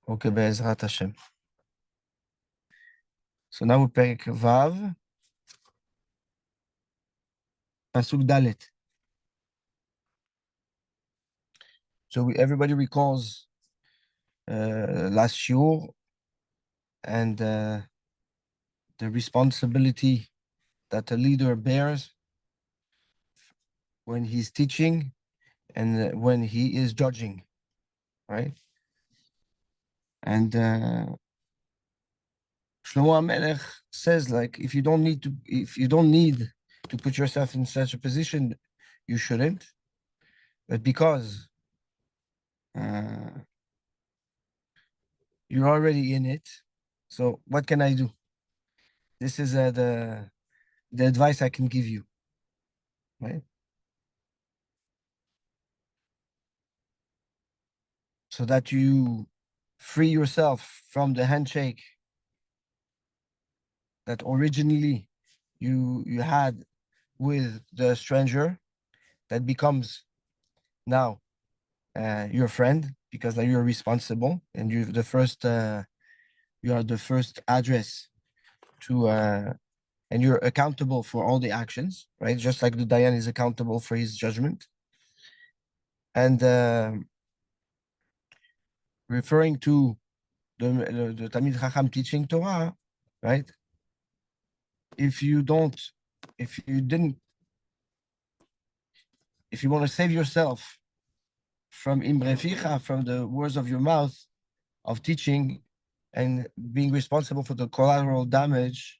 Okay, Be'ezrat Hashem. So now we pick Vav, Pasuk Dalet. So everybody recalls last shiur and the responsibility that a leader bears when he's teaching and when he is judging, right? And Shlomo HaMelech says, like, if you don't need to put yourself in such a position, you shouldn't. But because you're already in it, so what can I do? This is the advice I can give you, right? So that you free yourself from the handshake that originally you had with the stranger, that becomes now your friend, because now you're responsible and you are the first address to and you're accountable for all the actions, right? Just like the Dayan is accountable for his judgment. And referring to the Talmid Chacham teaching Torah, right? If you don't, if you didn't, if you want to save yourself from Imre Ficha, from the words of your mouth of teaching and being responsible for the collateral damage,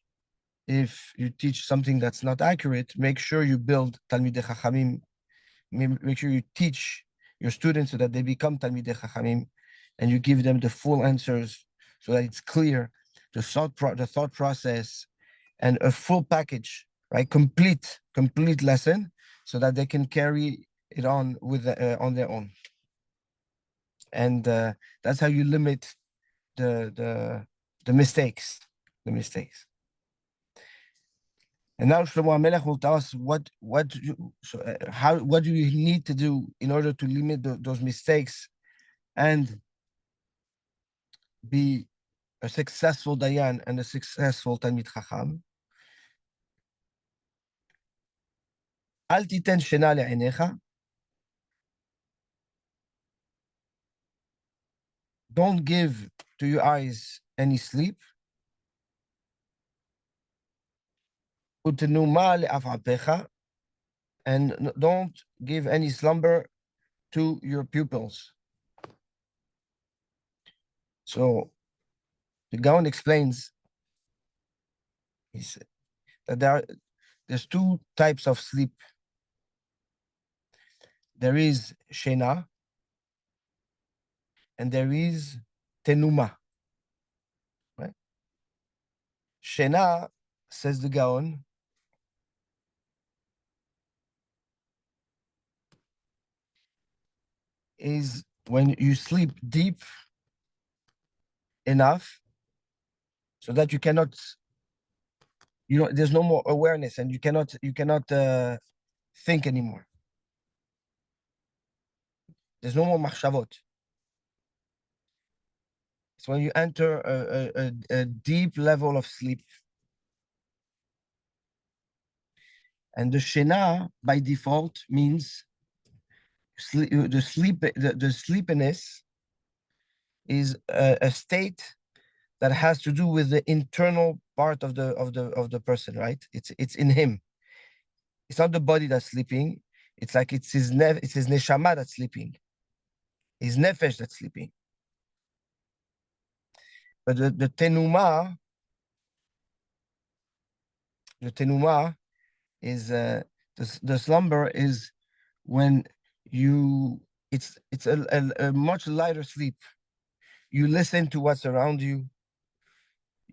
if you teach something that's not accurate, make sure you build Talmidei Chachamim. Make sure you teach your students so that they become Talmidei Chachamim, and you give them the full answers so that it's clear, the thought process, and a full package, right? Complete lesson, so that they can carry it on with on their own. And that's how you limit the mistakes. And now Shlomo HaMelech will tell us what do you need to do in order to limit those mistakes and be a successful Dayan and a successful Talmid Chacham. Al titen shena le'einecha. Don't give to your eyes any sleep. Utenuma le'afapecha. And don't give any slumber to your pupils. So the Gaon explains that there's two types of sleep. There is shena and there is tenuma. Right? Shena, says the Gaon, is when you sleep deep enough so that you cannot, there's no more awareness and you cannot think anymore. There's no more machshavot. It's when you enter a deep level of sleep. And the shena by default means the sleepiness is a state that has to do with the internal part of the person, right? It's in him. It's not the body that's sleeping. It's like it's his neshama that's sleeping, his nefesh that's sleeping. But the tenuma is the slumber is when it's a much lighter sleep. You listen to what's around you.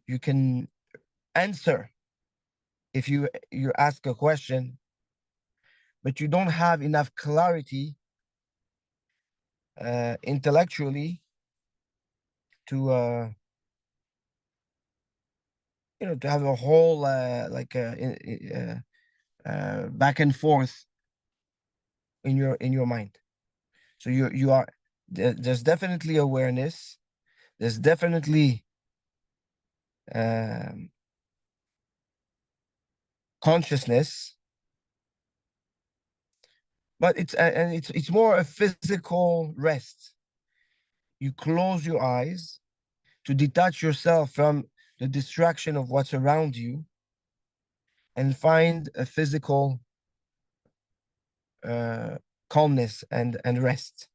You can answer if you ask a question, but you don't have enough clarity intellectually to to have a whole back and forth in your mind. So there's definitely awareness, There's definitely consciousness, but it's more a physical rest. You close your eyes to detach yourself from the distraction of what's around you and find a physical calmness and rest.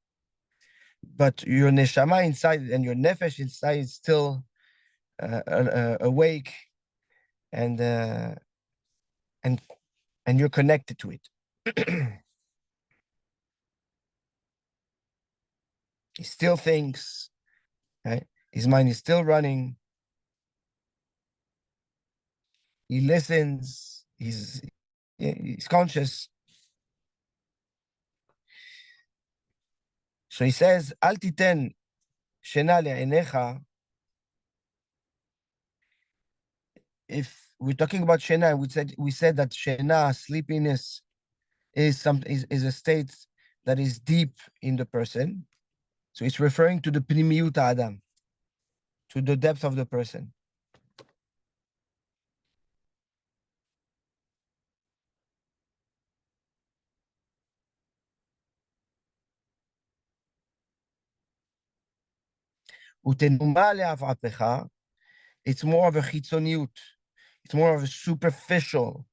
But your neshama inside and your nefesh inside is still awake and and you're connected to it. He still thinks, right? His mind is still running. He listens. He's conscious. So he says, "Al titen shena le'enecha." If we're talking about shena, we said that shena, sleepiness, is a state that is deep in the person. So it's referring to the pnimiut adam, to the depth of the person. ותנומה להבעתך, it's more of a חיצוניות. It's more of a superficial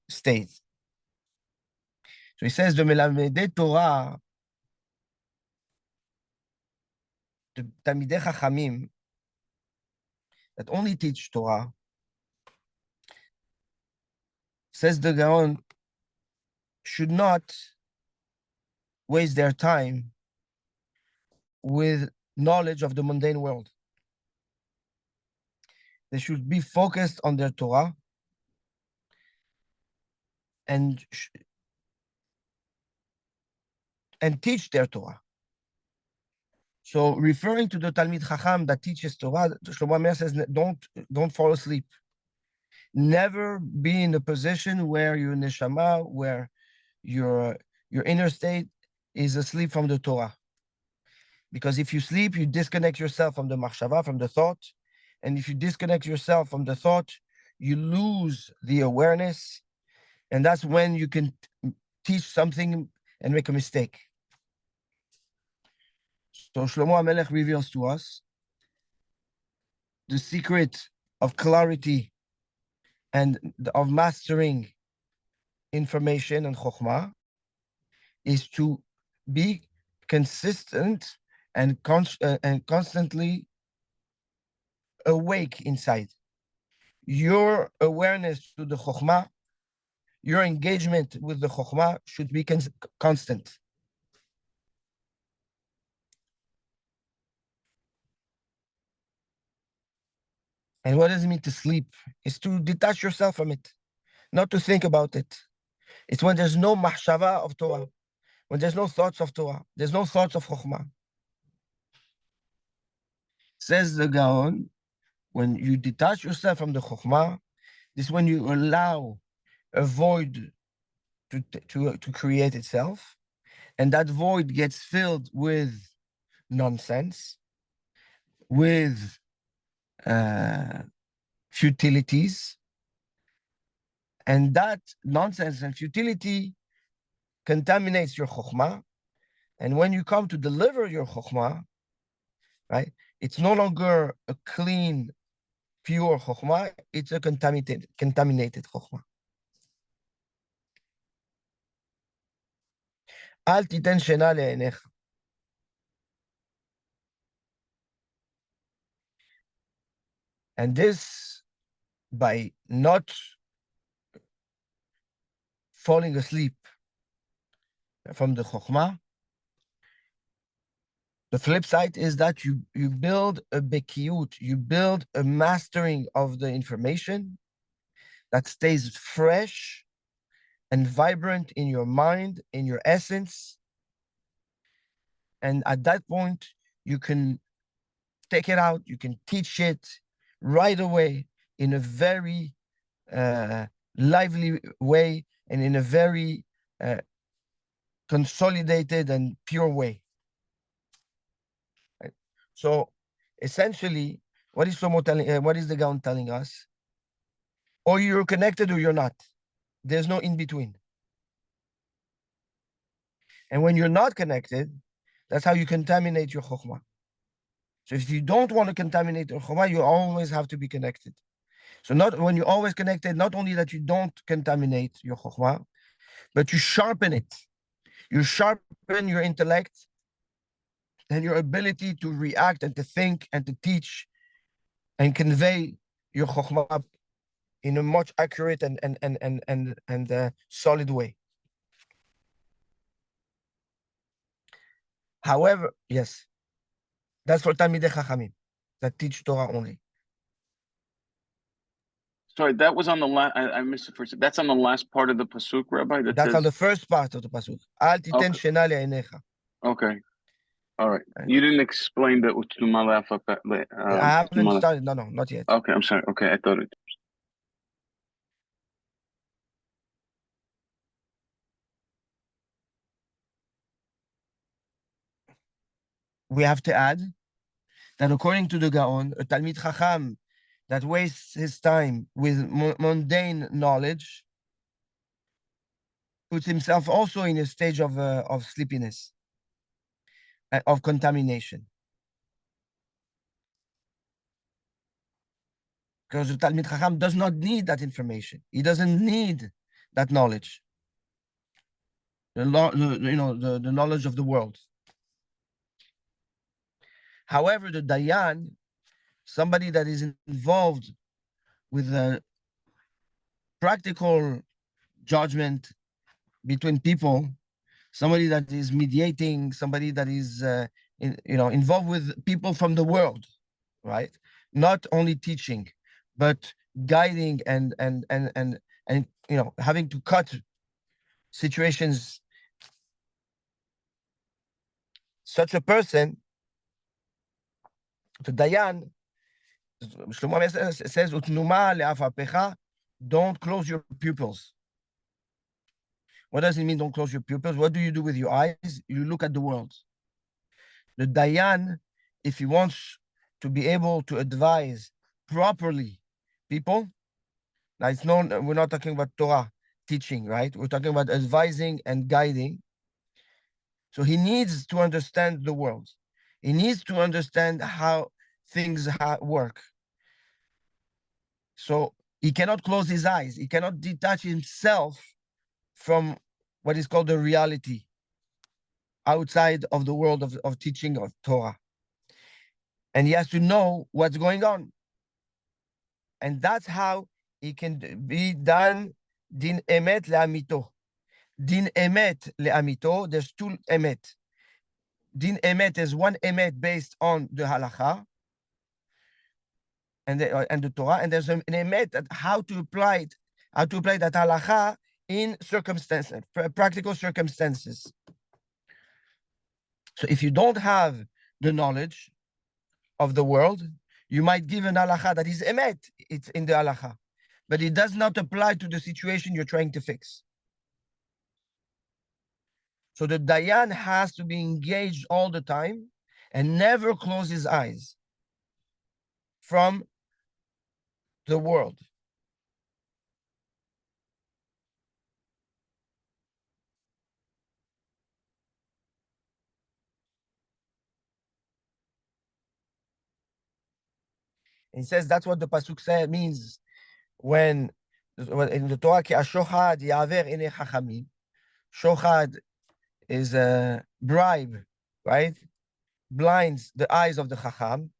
state. So he says, the מלמדי Torah, the תלמידי חכמים, that only teach Torah, says the Gaon, should not waste their time with knowledge of the mundane world. They should be focused on their Torah and teach their Torah. So referring to the Talmid Chacham that teaches Torah, Shlomo Amer says, don't fall asleep. Never be in a position where your neshama, where your inner state is asleep from the Torah. Because if you sleep, you disconnect yourself from the machshava, from the thought. And if you disconnect yourself from the thought, you lose the awareness. And that's when you can teach something and make a mistake. So Shlomo HaMelech reveals to us the secret of clarity and of mastering information and chokhmah is to be consistent and constantly awake inside. Your awareness to the chokhmah, your engagement with the chokhmah should be constant. And what does it mean to sleep? It's to detach yourself from it, not to think about it. It's when there's no mahshava of Torah, when there's no thoughts of Torah, there's no thoughts of chokhmah. Says the Gaon, when you detach yourself from the chokhmah, this is when you allow a void to create itself, and that void gets filled with nonsense, with futilities, and that nonsense and futility contaminates your chokhmah. And when you come to deliver your chokhmah, right, it's no longer a clean, pure chokhmah, it's a contaminated chokhmah. Al titen shena le'enecha. And this, by not falling asleep from the chokhmah, the flip side is that you build a bekiyut, you build a mastering of the information that stays fresh and vibrant in your mind, in your essence. And at that point, you can take it out, you can teach it right away in a very lively way and in a very consolidated and pure way. So essentially, what is Shlomo telling? What is the Gaon telling us? Or you're connected or you're not. There's no in between. And when you're not connected, that's how you contaminate your chokhmah. So if you don't want to contaminate your chokhmah, you always have to be connected. So not when you're always connected, not only that you don't contaminate your chokhmah, but you sharpen it. You sharpen your intellect and your ability to react and to think and to teach and convey your chokhmah in a much accurate and solid way. However, yes, that's for Talmidei Chachamim that teach Torah only. Sorry, that was on the last. I missed the first. That's on the last part of the pasuk, Rabbi. That's says... on the first part of the pasuk. Al titen shena le'einecha. Okay, all right. You didn't explain the utnuma le'afak. I haven't started. No, not yet. Okay, I'm sorry. Okay, I thought it. We have to add that according to the Gaon, a Talmid Chacham that wastes his time with mundane knowledge puts himself also in a stage of sleepiness, of contamination. Because the Talmid Chacham does not need that information. He doesn't need that knowledge. The knowledge of the world. However, the Dayan, somebody that is involved with a practical judgment between people, somebody that is mediating, somebody that is involved with people from the world, right? Not only teaching, but guiding and having to cut situations. Such a person, the Dayan, Shlomo says, "Utnuma le'afapecha," don't close your pupils. What does it mean, don't close your pupils? What do you do with your eyes? You look at the world. The Dayan, if he wants to be able to advise properly people, now it's known, we're not talking about Torah teaching, right? We're talking about advising and guiding. So he needs to understand the world. He needs to understand how things work. So he cannot close his eyes. He cannot detach himself from what is called the reality outside of the world of teaching of Torah. And he has to know what's going on. And that's how he can be done din emet le'amito. Din emet le'amito, there's two emet. Din emet is one emet based on the halacha and the Torah, and there's an emet at how to apply that halacha in circumstances, practical circumstances. So if you don't have the knowledge of the world, you might give an halacha that is emet, it's in the halacha, but it does not apply to the situation you're trying to fix. So the Dayan has to be engaged all the time and never close his eyes from the world. He says that's what the pasuk means when in the Torah, ki ashochad yaver ene chachamim. Shochad is a bribe, right? Blinds the eyes of the chacham.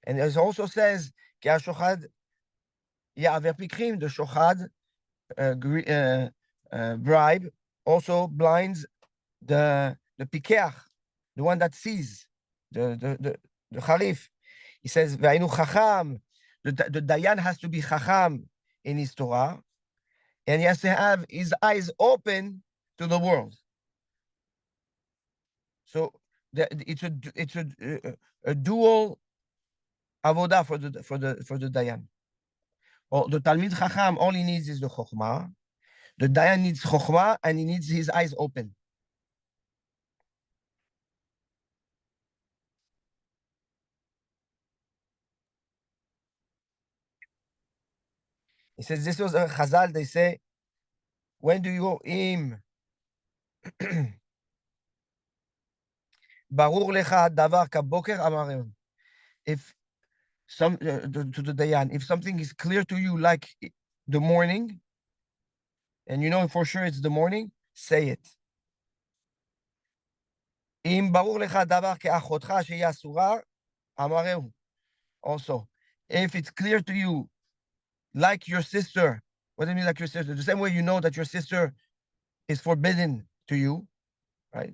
And it also says, ki ashochad yaver pikrim, the shochad bribe also blinds the pikeach, the one that sees, the charif. He says, "V'ainu chacham." The dayan has to be chacham in his Torah, and he has to have his eyes open to the world. So it's a dual avodah for the dayan. Or the talmid chacham, all he needs is the chokhmah. The dayan needs chokhmah, and he needs his eyes open. He says this was a Chazal. They say, when do you go im? Barur lecha davar kaboker amareu. If to the Dayan, if something is clear to you like the morning, and you know for sure it's the morning, say it. Im barur lecha davar ke'achotcha she'hi asura amareu. Also, if it's clear to you like your sister, what do you mean like your sister? The same way you know that your sister is forbidden to you, right?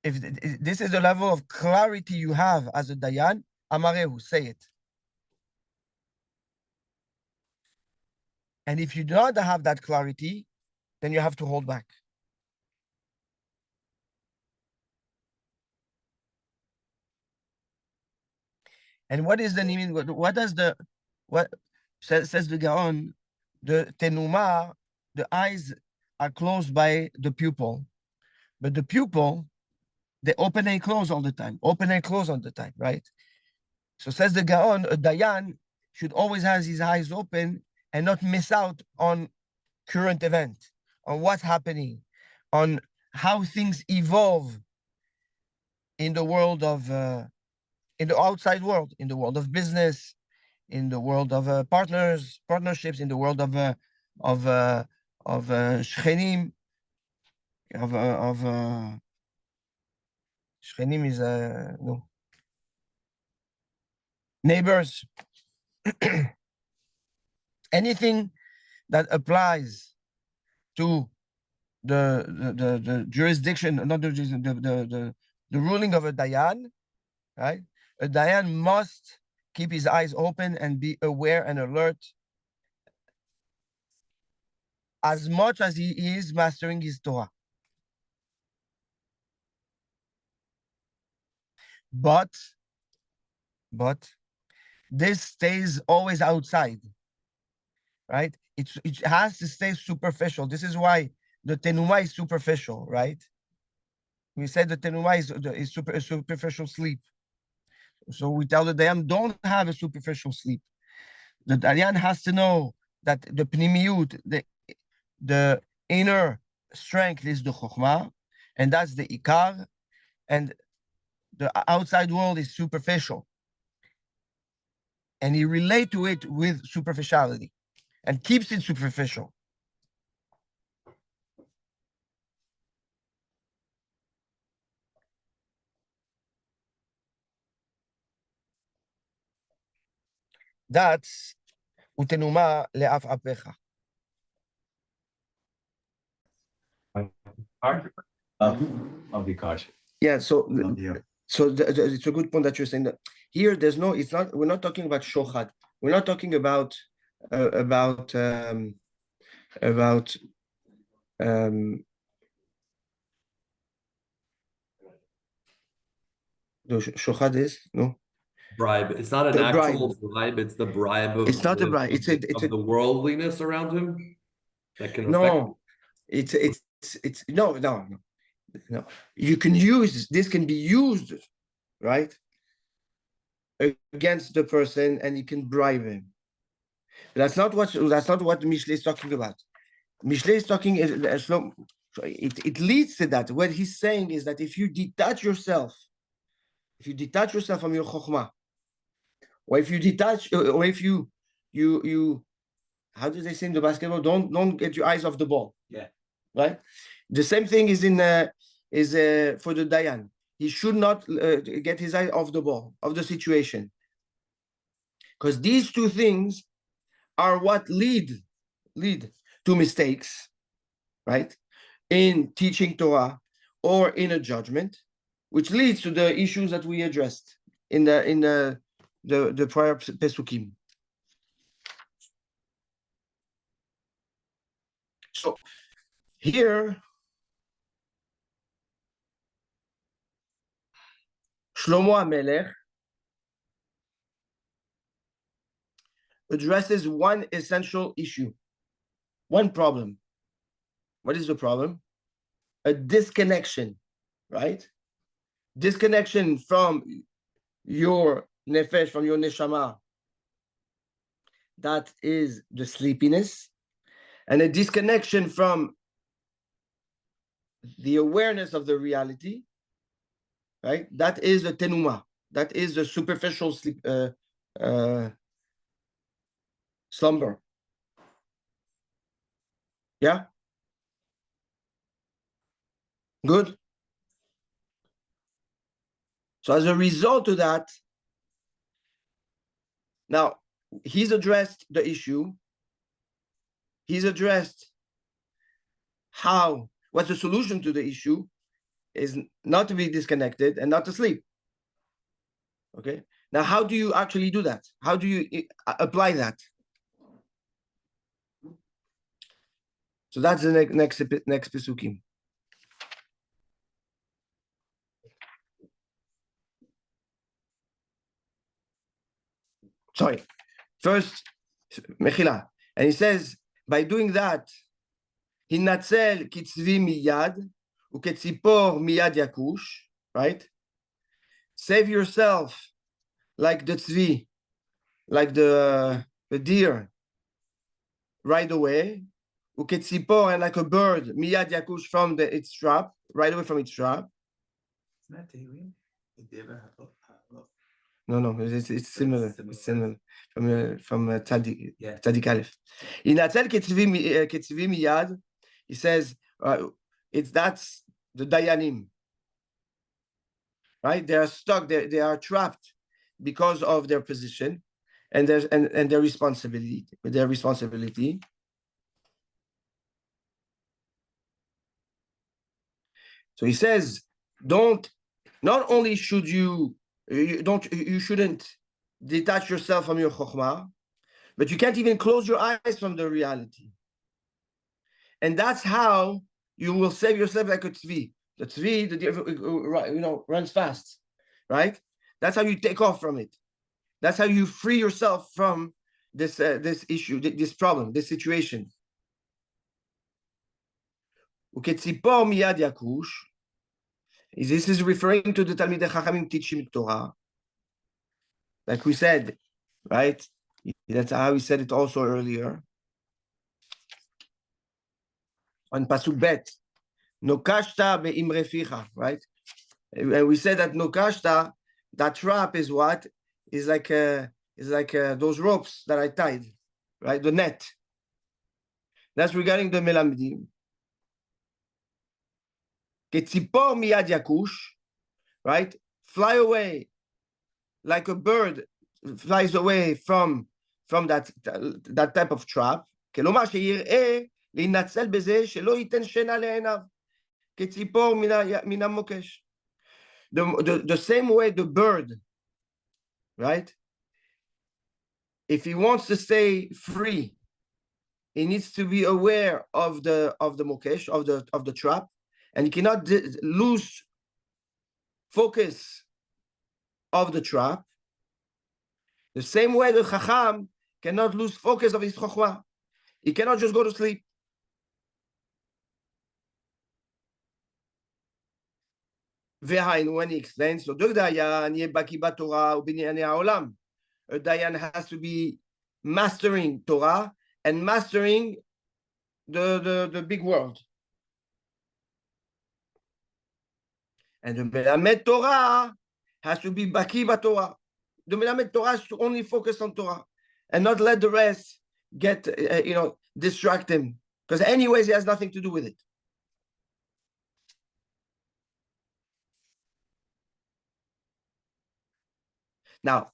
If this is the level of clarity you have as a Dayan, Amarehu, say it. And if you do not have that clarity, then you have to hold back. And what is the meaning? What does the, what says the Gaon, the Tenuma, the eyes are closed by the pupil, but the pupil, they open and close all the time, open and close all the time, right? So says the Gaon, a Dayan should always have his eyes open and not miss out on current event, on what's happening, on how things evolve in the world of, in the outside world, in the world of business, in the world of partnerships, in the world of shchenim, shchenim is no, neighbors. Anything that applies to the jurisdiction, not the jurisdiction, the ruling of a Dayan, right? A Dayan must keep his eyes open and be aware and alert as much as he is mastering his Torah. But this stays always outside, right? It has to stay superficial. This is why the Tenuma is superficial, right? We said the Tenuma is superficial sleep. So we tell the Dayan, don't have a superficial sleep. The Dayan has to know that the Pnimiyut, the inner strength is the Chokhmah, and that's the Ikar, and the outside world is superficial. And he relate to it with superficiality and keeps it superficial. That's utenuma le'af apecha. Of the card. Yeah, so it's a good point that you're saying that here there's no, it's not, we're not talking about shochad. We're not talking about the shochad is no bribe. It's not an the actual bribe. It's the bribe of, it's not a bribe. It's the worldliness around him that can affect. No, it's no. You can use this, can be used, right, against the person, and you can bribe him. But that's not what Mishlei is talking about. Mishlei is talking it leads to that. What he's saying is that if you detach yourself from your chokhmah, or if you detach, or if you how do they say in the basketball? Don't get your eyes off the ball. Yeah. Right. The same thing is for the Dayan. He should not get his eye off the ball, of the situation, because these two things are what lead to mistakes, right? In teaching Torah or in a judgment, which leads to the issues that we addressed in the prior Pesukim. So here, Shlomo HaMelech addresses one essential issue, one problem. What is the problem? A disconnection, right? Disconnection from your nefesh, from your neshama, that is the sleepiness, and a disconnection from the awareness of the reality, right? That is the tenuma. That is the superficial sleep, slumber. Yeah? Good. So as a result of that, now he's addressed the issue. He's addressed what's the solution to the issue is not to be disconnected and not to sleep. Okay. Now, how do you actually do that? How do you apply that? So that's the next pesukim. Sorry. First, Mechila. And he says, by doing that, Hinatzel kitzvi miyad, uketzipor miyad yakush, right? Save yourself like the tzvi, like the deer, right away. Uketzipor, and like a bird, miyad yakush, from its trap, right away from its trap. Isn't that Tehillim? No, it's similar. It's similar from Tzadik, Yeah. Tzadik Aleph. Hinatzel kitzvi miyad, he says, that's the Dayanim, right? They are stuck, they are trapped because of their position and their responsibility. So he says, not only should you shouldn't detach yourself from your chokhmah, but you can't even close your eyes from the reality. And that's how you will save yourself like a tzvi. The tzvi, runs fast, right? That's how you take off from it. That's how you free yourself from this issue, this problem, this situation. Uketzipor miyad yakush. This is referring to the Talmidei Chachamim teaching Torah. Like we said, right? That's how we said it also earlier. On Pasuk Bet, Nokashta be'imre ficha, right? And we said that Nokashta, that trap is what? Is like those ropes that I tied, right? The net. That's regarding the Melamedim. Ketzipor miyad yakush, right? Fly away like a bird flies away from that type of trap. כלומר שיראה להינצל בזה שלא ייתן שינה לעיניו כציפור מן המוקש. The same way the bird, right? If he wants to stay free, he needs to be aware of the mokesh, of the trap, and he cannot lose focus of the trap. The same way the chacham cannot lose focus of his chokhmah. He cannot just go to sleep. When he explains, so a dayan has to be mastering Torah and mastering the big world. And the melamed Torah has to be baki b'Torah. The melamed Torah has to only focus on Torah and not let the rest get distract him, because anyways he has nothing to do with it. Now,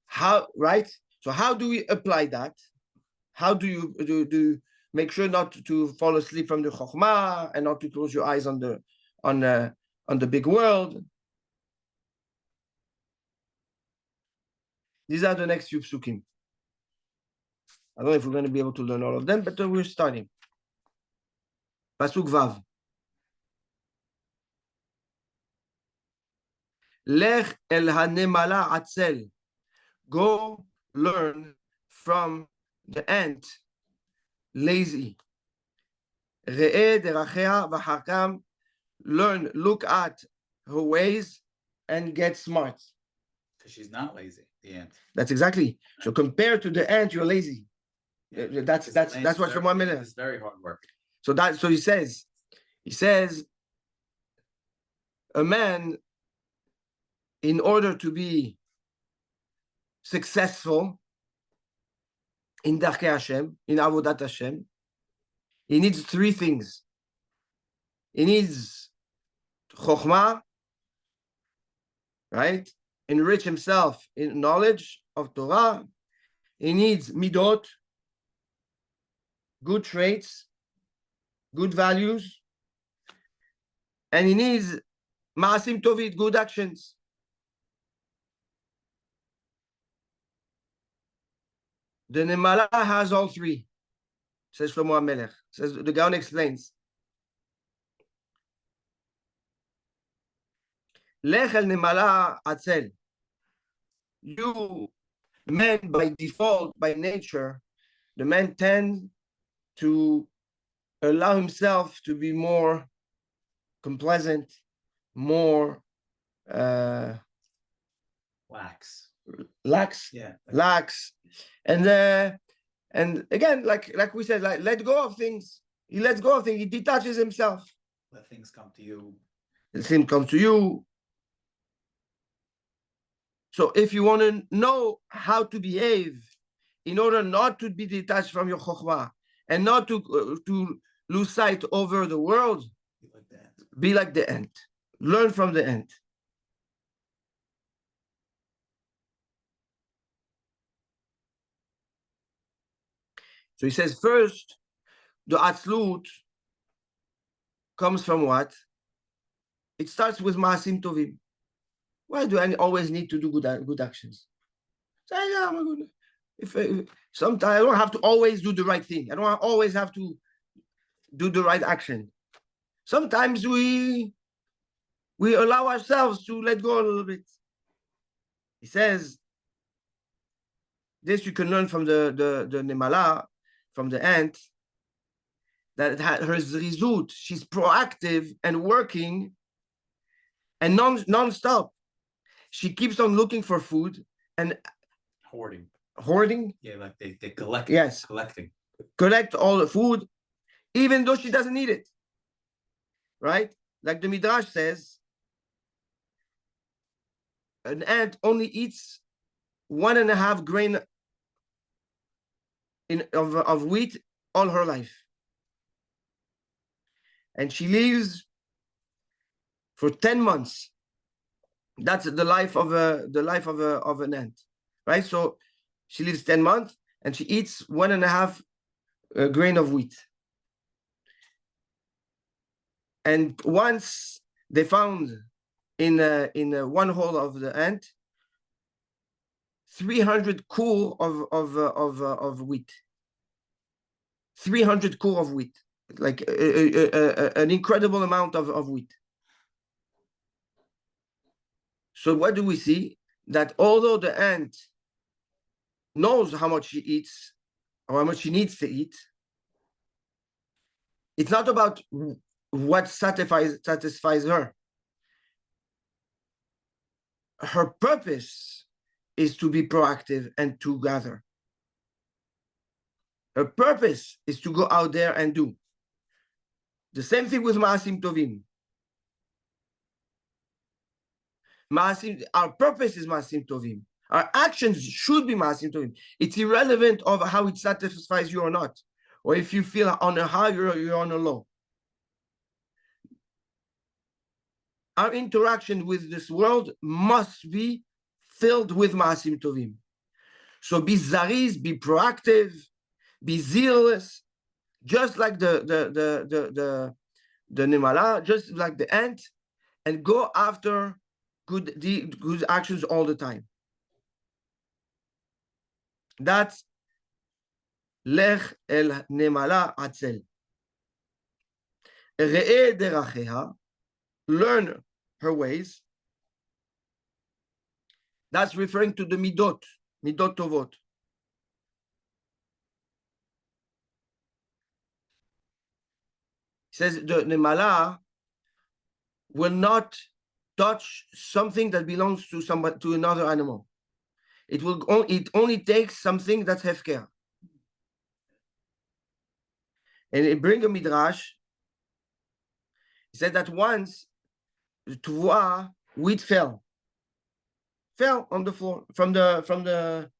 how do we apply that? How do you do make sure not to fall asleep from the chokhmah and not to close your eyes on the big world? These are the next few psukim. I don't know if we're going to be able to learn all of them, but we're starting. Pasuk Vav. Lech el hanemala atzel. Go learn from the ant, lazy. Re'eh derachea v'hakam. Learn, look at her ways and get smart. Because she's not lazy, the ant. That's exactly. So compared to the ant, you're lazy. That's what Shlomo HaMelech. It's very hard work. So he says, a man, in order to be successful in Darkei Hashem, in Avodat Hashem, he needs three things. He needs Chokhmah, right? Enrich himself in knowledge of Torah. He needs Midot, good traits, good values. And he needs Ma'asim Tovit, good actions. The Nemala has all three, says Shlomo HaMelech. Says the Gaon explains. Lech el Nemala atzel. You men by default, by nature, the man tend to allow himself to be more complacent, more lax, Yeah. lax, and again, like we said, like let go of things. He lets go of things. He detaches himself. Let things come to you. Let things come to you. So if you want to know how to behave in order not to be detached from your chokhmah and not to lose sight over the world, be like the ant. Learn from the ant. So he says first, the atzlut comes from what? It starts with Ma'asim Tovim. Why do I always need to do good actions? So, yeah, my goodness. If sometimes I don't have to always do the right thing. I don't always have to do the right action. Sometimes we allow ourselves to let go a little bit. He says this you can learn from the Nemala, from the ant, that her zrizut, she's proactive and working and non-stop. She keeps on looking for food and hoarding. Yeah, like they collect. Yes. Collect all the food, even though she doesn't need it. Right? Like the Midrash says, an ant only eats 1.5 grain of wheat all her life. And she lives for 10 months. That's the life of an ant, right? So she lives 10 months and she eats 1.5 grain of wheat. And once they found in one hole of the ant 300 kur of wheat. 300 kur of wheat, like an incredible amount of wheat. So what do we see? That although the ant knows how much she eats or how much she needs to eat, it's not about what satisfies her. Her purpose is to be proactive and to gather. Her purpose is to go out there and do. The same thing with Ma'asim Tovim. Our purpose is Ma'asim Tovim. Our actions should be Ma'asim Tovim. It's irrelevant of how it satisfies you or not, or if you feel on a high or you're on a low. Our interaction with this world must be filled with Ma'asim Tovim. So be zariz, be proactive, be zealous, just like the Nemala, just like the ant, and go after good actions all the time. That's Lech el Nemala Atzel. Re'eh deracheha, learn her ways. That's referring to the midot tovot. He says the Nemala will not touch something that belongs to another animal. It only takes something that's hefker. And it bring a midrash. He said that once Tuvua wheat fell on the floor from the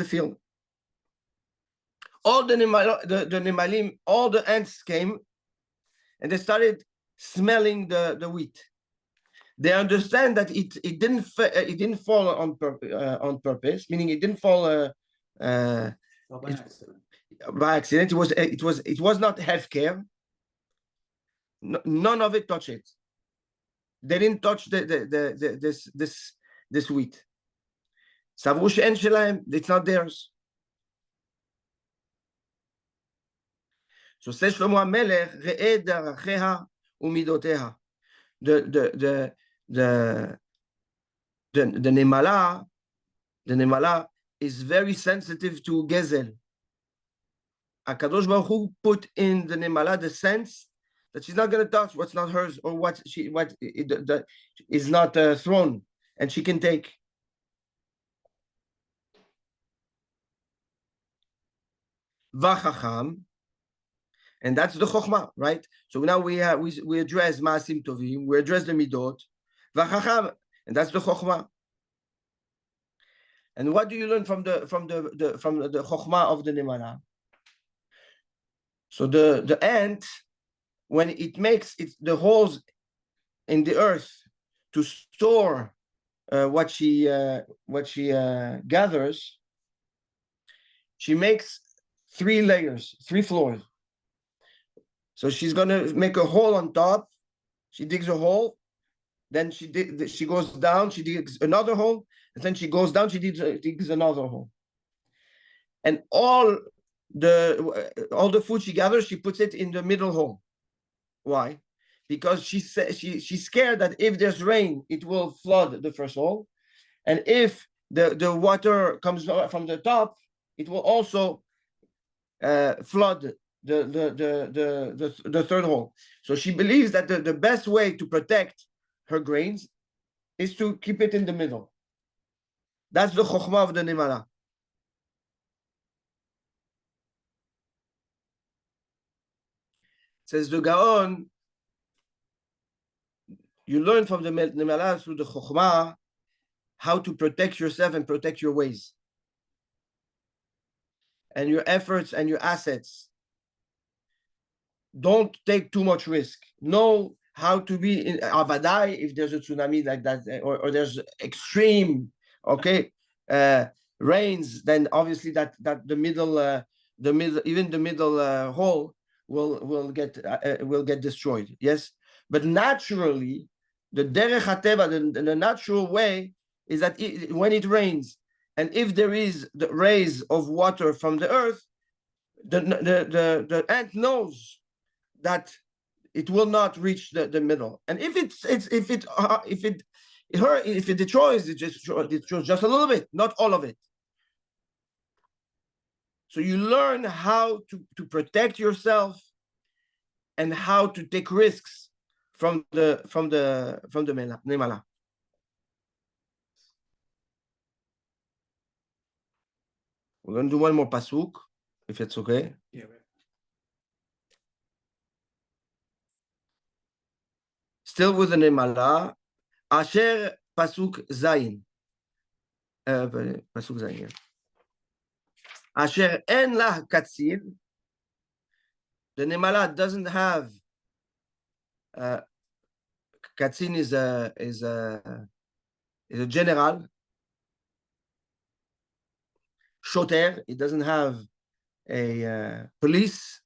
field. All the nemalim, all the ants came, and they started smelling the wheat. They understand that it didn't fall on purpose, meaning it didn't fall Well, by It's- accident. by accident. It was not healthcare. None of it touched it. They didn't touch this wheat. סברו שאין שלהם, it's not theirs. So says Shlomo HaMelech, ראה דרכיה ומידותיה. The nemala is very sensitive to gezel. HaKadosh Baruch Hu put in the nemala the sense that she's not going to touch what's not hers or what is not thrown, and she can take. Vachacham, and that's the chokhmah, right? So now we address maasim tovim, we address the midot, vachacham, and that's the chokhmah. And what do you learn from the chokhmah of the nemala? So the ant, when it makes the holes in the earth to store what she gathers, she makes 3 layers, 3 floors. So she's gonna make a hole on top. She digs a hole, then she goes down, she digs another hole, and then she goes down, she digs another hole. And all the food she gathers, she puts it in the middle hole. Why? Because she's scared that if there's rain, it will flood the first hole, and if the water comes from the top, it will also flood the third hole. So she believes that the best way to protect her grains is to keep it in the middle. That's the chokhmah of the nemala. Says the Gaon, you learn from the nemala through the chokhmah how to protect yourself and protect your ways and your efforts and your assets. Don't take too much risk. Know how to be in Avadai if there's a tsunami like that, or there's extreme rains, then obviously that the middle hole will get destroyed. Yes, but naturally, the derech hateva, the natural way is that when it rains, and if there is the rays of water from the earth, the ant knows that it will not reach the middle, and if it destroys, it destroys just a little bit, not all of it. So you learn how to protect yourself and how to take risks from the nemala. We're going to do one more pasuk, if it's okay. Yeah, right. Still with the nemala, asher pasuk zayin. Pasuk zayin. Yeah. Asher en lah katzil. The nemala doesn't have. Katzin is a general. Shoter, it doesn't have a police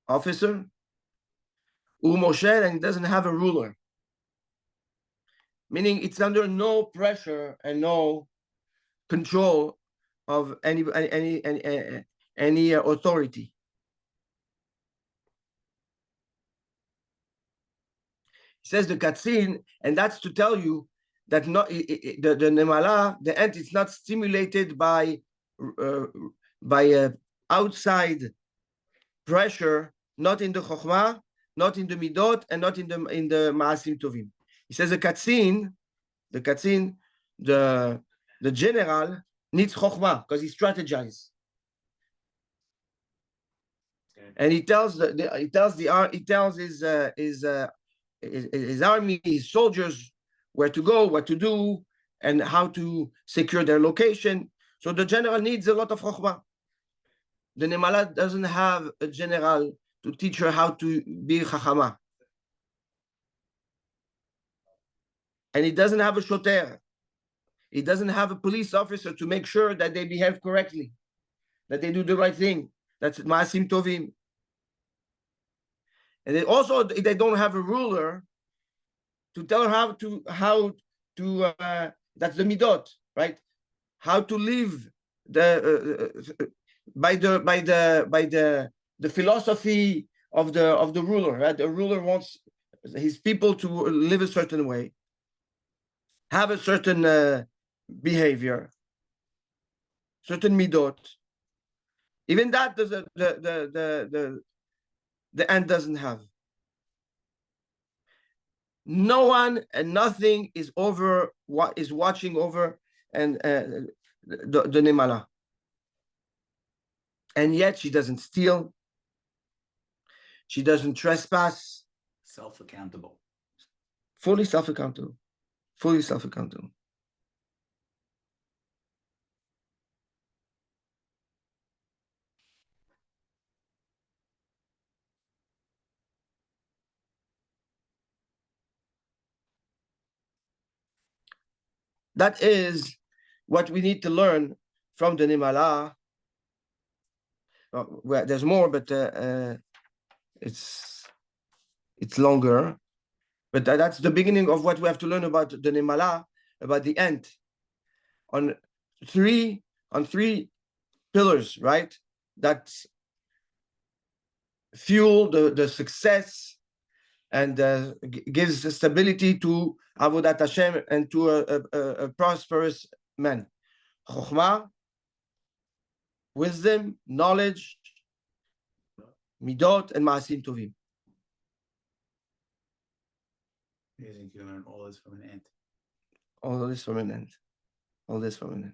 officer. Umosher, and it doesn't have a ruler. Meaning it's under no pressure and no control of any authority. It says the katzin, and that's to tell you that the nemala, the ant, is not stimulated by outside pressure, not in the chokhmah, not in the midot, and not in the maasim tovim. He says the katzin, the general needs chokhmah because he strategizes. And he tells his army, his soldiers, where to go, what to do, and how to secure their location. So the general needs a lot of chokhmah. The Nemala doesn't have a general to teach her how to be chachama. And he doesn't have a shoter. He doesn't have a police officer to make sure that they behave correctly, that they do the right thing. That's ma'asim tovim. And they don't have a ruler to tell her how to that's the midot, right? How to live by the philosophy of the ruler, right? The ruler wants his people to live a certain way, have a certain behavior, certain midot. Even that the end doesn't have. No one and nothing is over what is watching over and the Nemala. And yet she doesn't steal. She doesn't trespass. Self-accountable. Fully self-accountable. Fully self-accountable. That is what we need to learn from the Nimala. Well, there's more, but it's longer. But that's the beginning of what we have to learn about the Nimala, about the end. On three pillars, right? That fuel the success and gives the stability to Avodat Hashem and to a prosperous man. Chokhmah, wisdom, knowledge, midot, and ma'asim tovim. Amazing you learn all this from an ant. All this from an end. All this from an end.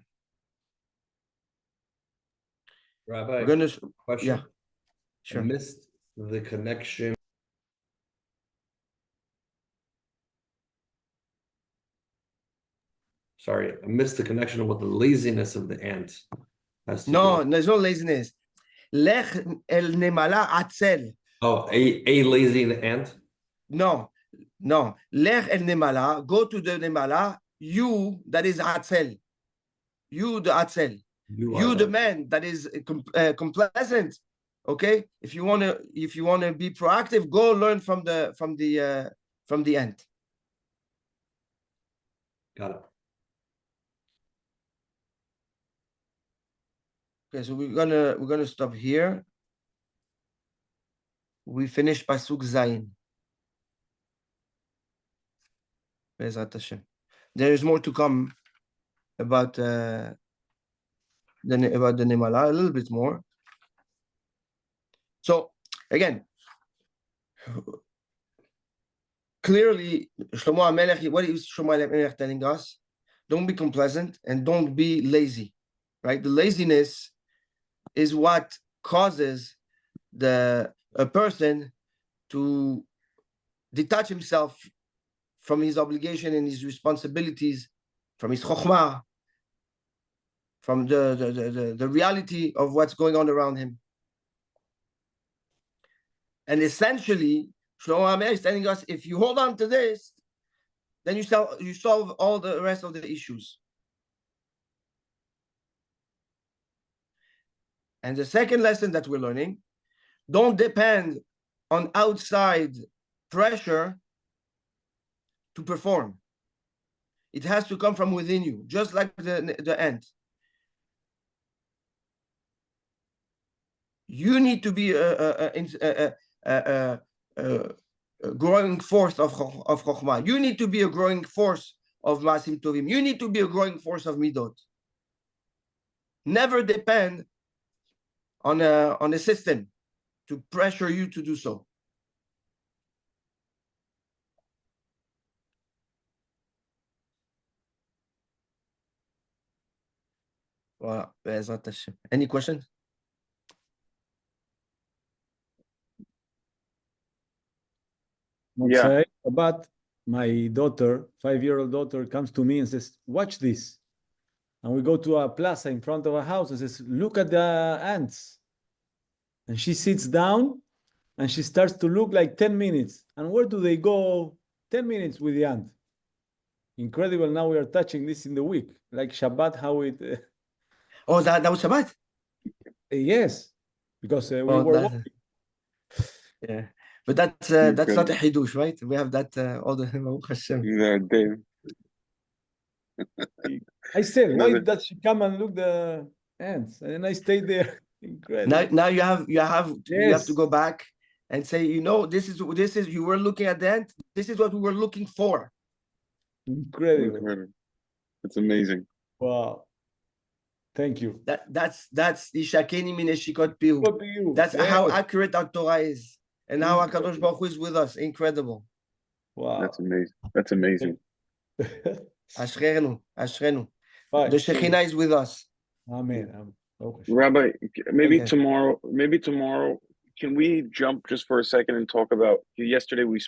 Rabbi, We're gonna, question. yeah, I sure. missed the connection. Sorry, I missed the connection of what the laziness of the ant has to No, do. there's no laziness. Lech el nemala atzel. Oh, a lazy ant? No. Lech el nemala, go to the nemala, you, that is atzel. You, the atzel. You, the man that is complacent. Okay? If you wanna be proactive, go learn from the ant. Got it. Okay, so we're gonna stop here. We finished Pasuk Zayin. Be'ezrat Hashem. There is more to come about the Nemala, a little bit more. So again, clearly, Shlomo HaMelech, what is Shlomo HaMelech telling us? Don't be complacent and don't be lazy, right? The laziness is what causes a person to detach himself from his obligation and his responsibilities, from his chokhmah, from the reality of what's going on around him. And essentially, Shlomo HaMelech is telling us, if you hold on to this, then you solve all the rest of the issues. And the second lesson that we're learning, don't depend on outside pressure to perform. It has to come from within you, just like the ant. You need to be a growing force of Chokhmah. You need to be a growing force of Masim Tovim. You need to be a growing force of Midot. Never depend on a system to pressure you to do so. Voilà. Any questions? Yeah. But my daughter, 5-year-old daughter, comes to me and says, "Watch this." And we go to a plaza in front of a house and says, "Look at the ants." And she sits down and she starts to look like 10 minutes. And where do they go? 10 minutes with the ant. Incredible. Now we are touching this in the week, like Shabbat, how it. Oh, that was Shabbat. Yes, because we Oh, were that- walking. yeah, but that's not a Incredible. hidush, right? We have that all the Baruch Hashem. Yeah, Dave. I said, why Another- does she come and look the ants? And I stayed there. Incredible. Now you have you have to Yes. go back and say, this is you were looking at the end. This is what we were looking for. Incredible. Incredible. It's amazing. Wow. Thank you. That's Ishakeni Mineshikot Pihu. Go to you. That's how Yes. accurate our Torah is, and how Hakadosh Baruch Hu is with us. Incredible. Wow. That's amazing. That's amazing. Ashrenu, Ashrenu. Bye. The Shekhinah is with us. Amen. Okay. Rabbi, maybe Okay. tomorrow, can we jump just for a second and talk about yesterday we